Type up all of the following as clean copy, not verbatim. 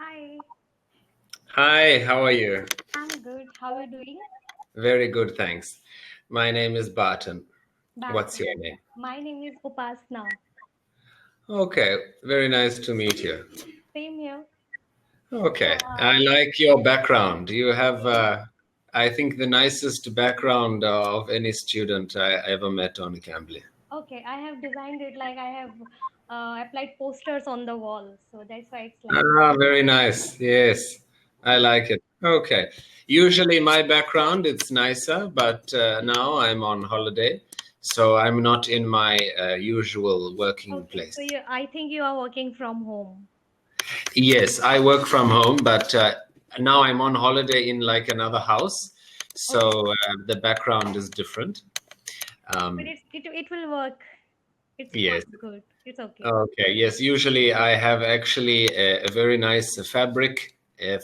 Hi, Hi, how are you? I'm good. How are you doing? Very good, thanks. My name is Barton. What's Barton. your name? My name is Upasana. Okay, very nice to meet you. Same here. So, Okay, I like your background. You have, I think, the nicest background of any student I ever met on Cambly. okay, I have designed it like I have applied posters on the wall. So that's why it's like this. Ah, very nice. Yes, I like it. Okay. Usually my background it's nicer, but now I'm on holiday, so I'm not in my usual working Okay, place. so I think you are working from home. Yes, I work from home, but now I'm on holiday in like another house, so Okay, the background is different. but Um, it will work. It's yes. good. It's okay. Okay. Yes. Usually, I have actually a very nice fabric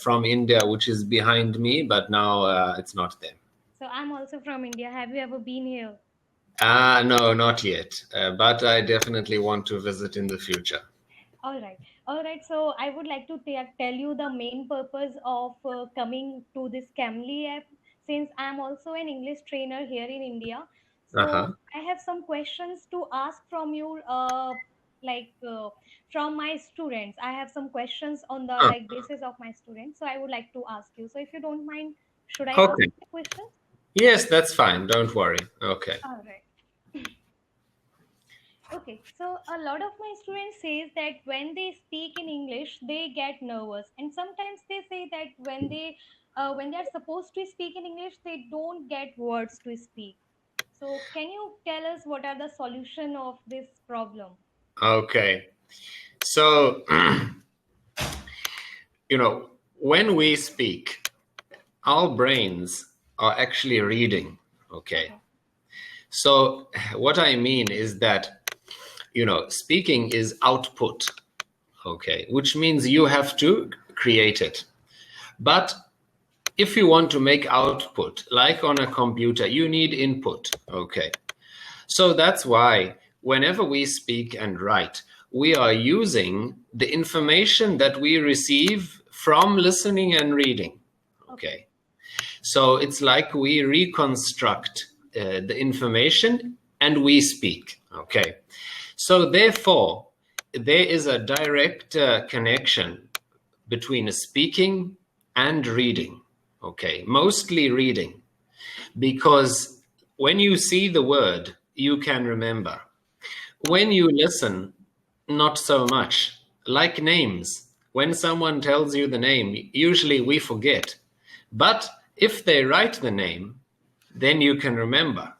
from India, which is behind me, but now it's not there. So I'm also from India. Have you ever been here? Ah, no, not yet. But I definitely want to visit in the future. All right. All right. So I would like to tell you the main purpose of coming to this Cambly app since I'm also an English trainer here in India. So Uh-huh. I have some questions to ask from you, like from my students. I have some questions on the Huh. like basis of my students. So I would like to ask you. So if you don't mind, should I ask Okay. the questions? Yes, that's fine. Don't worry. Okay. All right. Okay, so a lot of my students says that when they speak in English, they get nervous, and sometimes they say that when they are supposed to speak in English, they don't get words to speak. So, can you tell us what are the solution of this problem? Okay. So, when we speak, our brains are actually reading. Okay. Okay, So, what I mean is that, speaking is output. Okay. Which means you have to create it. But if you want to make output, like on a computer, you need input. Okay. So that's why whenever we speak and write, we are using the information that we receive from listening and reading. okay, Okay. So it's like we reconstruct the information and we speak. Okay. So therefore, there is a direct connection between speaking and reading. Okay. Mostly reading, because when you see the word, you can remember. When okay, you listen, not so much. Like names. When someone tells you the name, usually we forget. But if they write the name, then you can remember.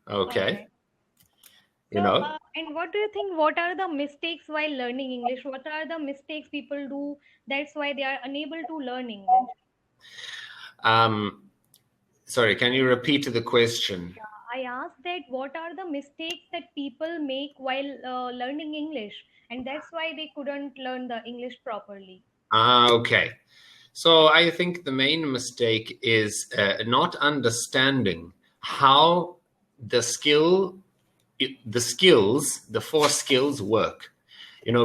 all Okay? right. You So, know? and what do you think? What are the mistakes while learning English? What are the mistakes people do? That's why they are unable to learn English. Um, Sorry, can you repeat the question? I asked that what are the mistakes that people make while learning English, and that's why they couldn't learn the English properly. Okay. So I think the main mistake is not understanding how the skill, the four skills work.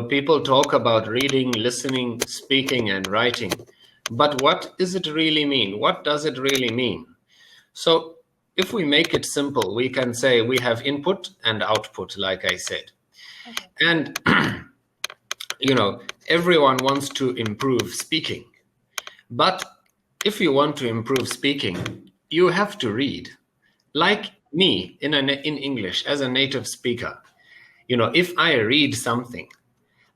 People talk about reading, listening, speaking, and writing. But what does it really mean? What does it really mean? So if we make it simple, we can say we have input and output, like I said. Okay. And, everyone wants to improve speaking. But if you want to improve speaking, you have to read. Okay. Like me in English as a native speaker, if I read something,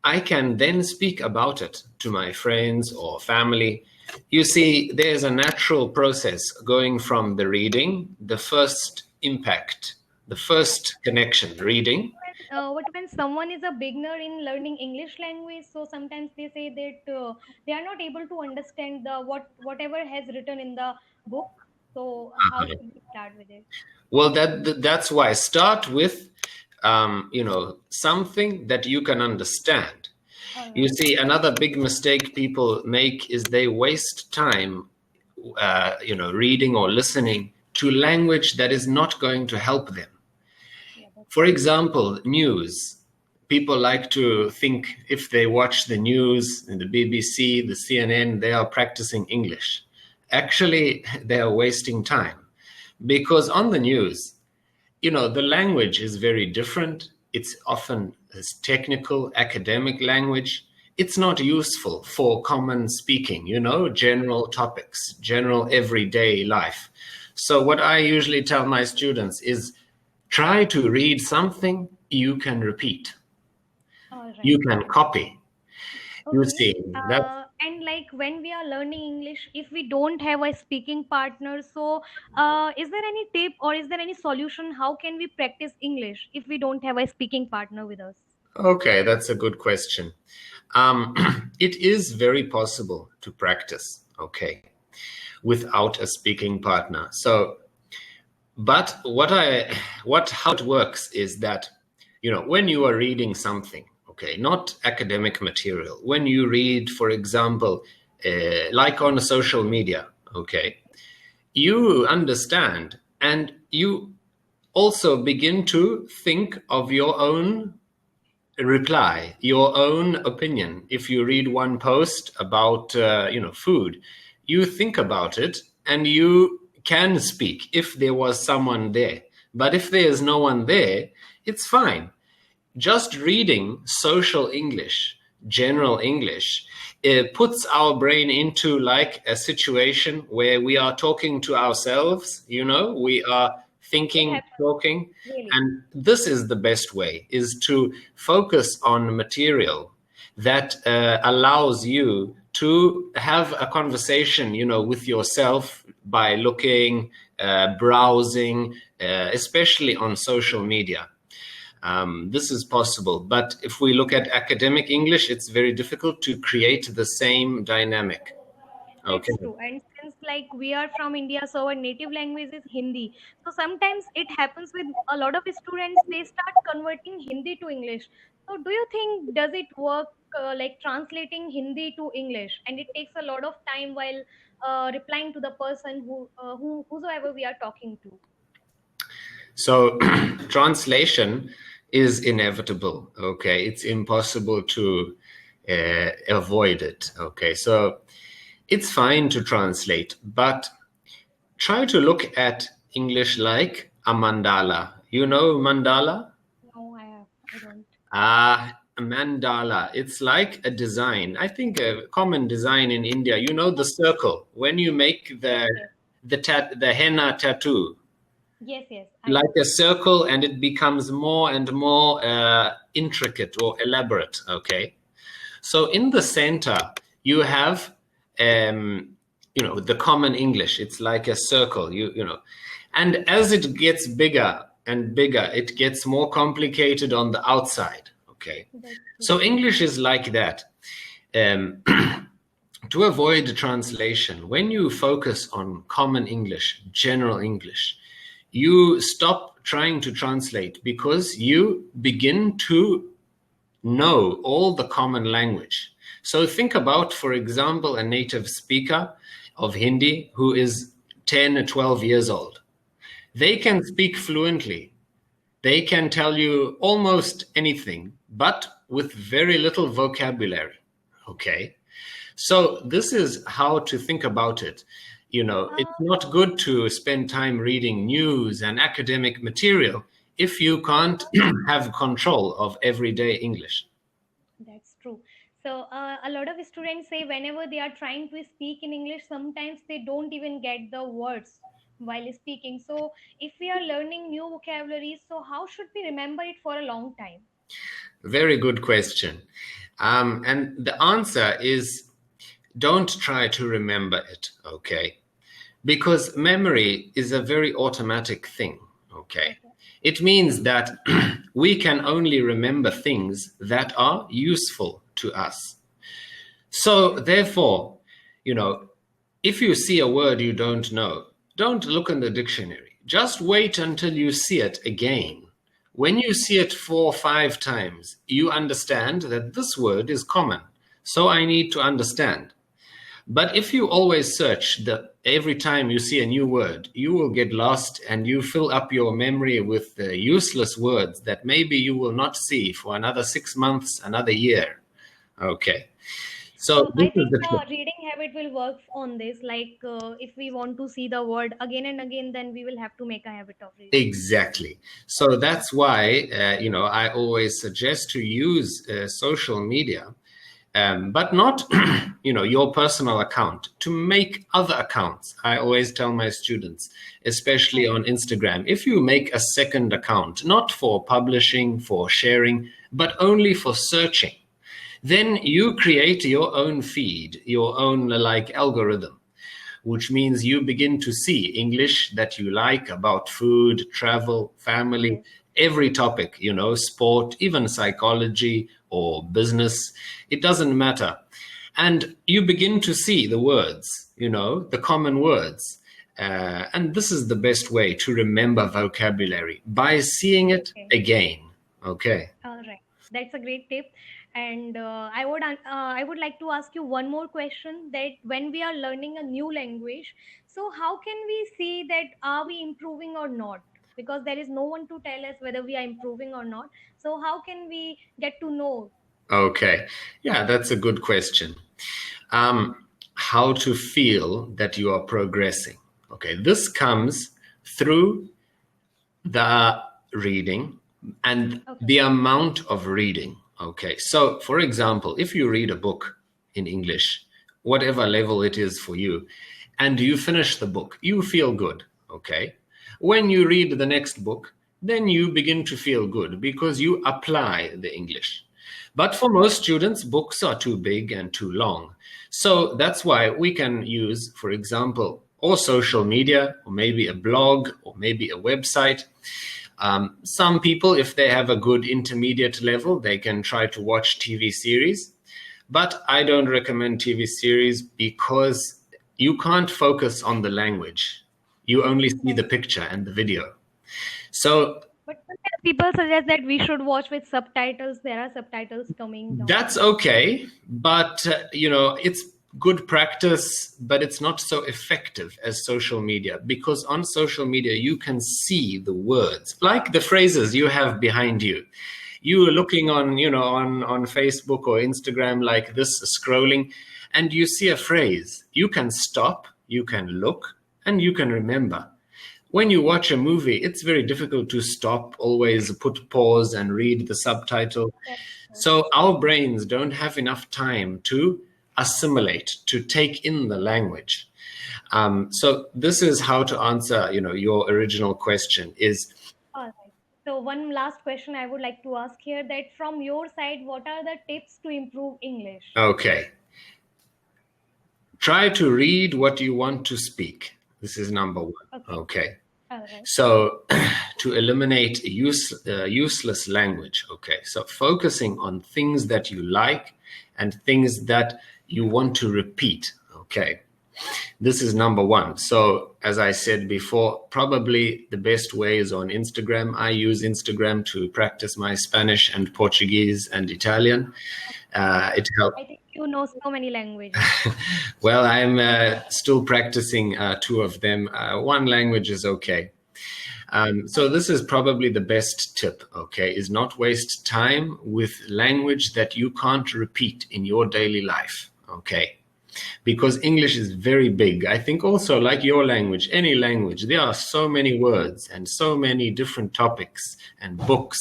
I can then speak about it to my friends or family. You see, there's a natural process going from the reading, the first impact, the first connection, reading. What when someone is a beginner in learning English language, so sometimes they say that they are not able to understand the whatever has written in the book. So how should we start with it? Well, that's why start with, something that you can understand. All You right. see, another big mistake people make is they waste time, reading or listening to language that is not going to help them. Yeah, that's For true. example, news. people like to think if they watch the news and the BBC, the CNN, they are practicing English. Actually, they are wasting time because on the news, the language is very different. It's often technical, academic language. It's not useful for common speaking, general topics, general everyday life. So what I usually tell my students is try to read something you can repeat. All right. You can copy. You Okay. see, that And like when we are learning English, if we don't have a speaking partner, so is there any tip or is there any solution? How can we practice English if we don't have a speaking partner with us? okay, that's a good question. It is very possible to practice, okay, without a speaking partner. So, but how it works is that, when you are reading something, okay, not academic material, when you read, for example, like on social media, okay, you understand and you also begin to think of your own reply, your own opinion. If you read one post about food, you think about it and you can speak if there was someone there. But if there is no one there, it's fine. Just reading social English, general English, it puts our brain into like a situation where we are talking to ourselves, we are It thinking, happens talking. really. And this is the best way, is to focus on material that allows you to have a conversation, with yourself by looking, browsing, especially on social media. This is possible. But if we look at academic English, it's very difficult to create the same dynamic. Okay. That's true. And since like we are from India, so our native language is Hindi. So sometimes it happens with a lot of students, they start converting Hindi to English. So do you think does it work like translating Hindi to English? And it takes a lot of time while replying to the person whosoever we are talking to. So translation is inevitable. Okay. It's impossible to avoid it. Okay. So it's fine to translate, but try to look at English like a mandala. You know mandala? No, I don't. A mandala. It's like a design. I think a common design in India. You know the circle. When you make Yes, yes, the henna tattoo, yes, yes. I like know. a circle, and it becomes more and more intricate or elaborate. Okay. So in the center, you have, the common English. It's like a circle, and as it gets bigger and bigger, it gets more complicated on the outside. Okay. That's true. So English is like that. Um, to avoid translation, when you focus on common English, general English, you stop trying to translate because you begin to know all the common language. So think about, for example, a native speaker of Hindi who is 10 or 12 years old. They can speak fluently. They can tell you almost anything, but with very little vocabulary. Okay. So this is how to think about it. It's Uh, not good to spend time reading news and academic material if you can't have control of everyday English. That's true. So, a lot of students say whenever they are trying to speak in English, sometimes they don't even get the words while speaking. So, if we are learning new vocabularies, so how should we remember it for a long time? Very good question. And the answer is don't try to remember it, okay? Because memory is a very automatic thing, okay? Okay. It means that we can only remember things that are useful to us. So, therefore, if you see a word you don't know, don't look in the dictionary. Just wait until you see it again. When you see it 4 or 5 times, you understand that this word is common. So I need to understand. But if you always search every time you see a new word, you will get lost and you fill up your memory with useless words that maybe you will not see for another 6 months, another year. Okay. So So this I is think the the tip. reading habit will work on this. Like if we want to see the word again and again, then we will have to make a habit of reading. Exactly. So that's why, I always suggest to use social media, but not, your personal account, to make other accounts. I always tell my students, especially on Okay. Instagram, if you make a second account, not for publishing, for sharing, but only for searching, then you create your own feed, your own like algorithm, which means you begin to see English that you like about food, travel, family, Yes. every topic, sport, even psychology or business. It doesn't matter. And you begin to see the words, the common words. And this is the best way to remember vocabulary, by seeing it Okay. again. Okay. All right. That's a great tip. And I would like to ask you one more question, that when we are learning a new language, so how can we see that are we improving or not? Because there is no one to tell us whether we are improving or not. So how can we get to know? Okay. Yeah, that's a good question. Um, how to feel that you are progressing. Okay, this comes through the reading and Okay. the amount of reading. Okay, so for example, if you read a book in English, whatever level it is for you, and you finish the book, you feel good. Okay, when you read the next book, then you begin to feel good because you apply the English. But for Right. most students, books are too big and too long. So that's why we can use, for example, or social media, or maybe a blog, or maybe a website. Some people, if they have a good intermediate level, they can try to watch TV series. But I don't recommend TV series because you can't focus on the language. You only see the Right. picture and the video. So But sometimes people suggest that we should watch with subtitles. There are subtitles coming that's down. okay, but it's good practice, but it's not so effective as social media, because on social media you can see the words, like the phrases you have behind you. You are looking on, on Facebook or Instagram like this, scrolling, and you see a phrase. You can stop, you can look, and you can remember. When you watch a movie, it's very difficult to stop, always put pause and read the subtitle. That's true. So our brains don't have enough time to assimilate, to take in the language. So this is how to answer, your original question is, All right. So one last question I would like to ask here, that from your side, what are the tips to improve English? okay, try to read what you want to speak. This is number one. Okay. Okay. All right. So to eliminate useless language, okay, so focusing on things that you like and things that you want to repeat, okay, this is number one. So as I said before, probably the best way is on Instagram. I use Instagram to practice my Spanish and Portuguese and Italian. It helps. I think you know so many languages. Well, I'm still practicing two of them. One language is okay. So Okay. this is probably the best tip, okay, is not waste time with language that you can't repeat in your daily life, okay? Because English is very big. I think also, like your language, any language, there are so many words and so many different topics and books.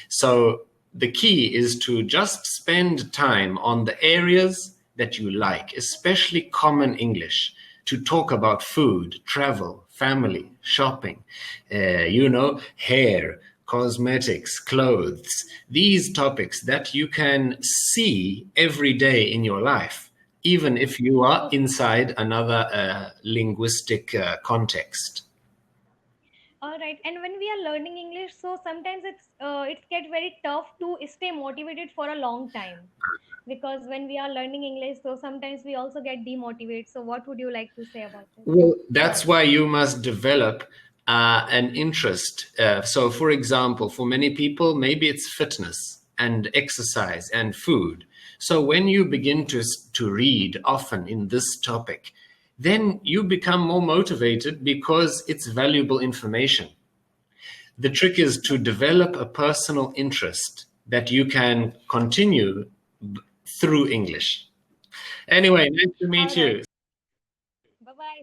So the key is to just spend time on the areas that you like, especially common English, to talk about food, travel, family, shopping, hair, cosmetics, clothes, these topics that you can see every day in your life, even if you are Okay. inside another linguistic context. All right. And when we are learning English, so sometimes it's get very tough to stay motivated for a long time, because when we are learning English, so sometimes we also get demotivated. So what would you like to say about this? Well, that's why you must develop an interest. So, for example, for many people, maybe it's fitness and exercise and food. So when you begin to read often in this topic, then you become more motivated because it's valuable information. The trick is to develop a personal interest that you can continue through English. Anyway, nice to All meet right. you. Bye bye.